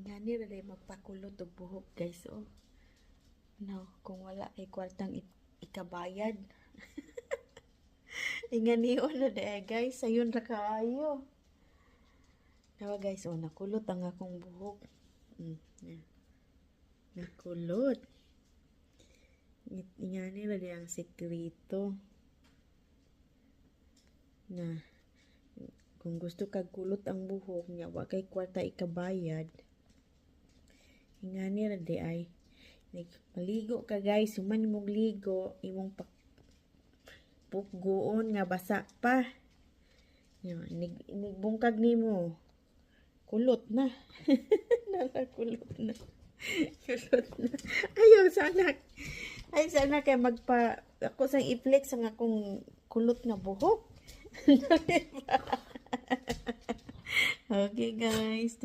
Ingani ra day magpakulot og buhok guys oh. No, kung wala kay kwartang ikabayad. Inganion na day guys, sayon ra kaayo. Nawa guys, oh nakulot ang akong buhok. Yeah. Nakulot. Ingani ra day ang sekreto. Na kung gusto kag kulot ang buhok niya, wa kay kwarta ikabayad. Ingani ra day ay maligo ka guys, human imong ligo, imong pukgoon nga basa pa. Inigbungkag nimo. Kulot na. Nakakulot na. Kulot na. Ayaw sana. Ay sana kay ako sang i-flex ang akong kulot na buhok. Okay guys.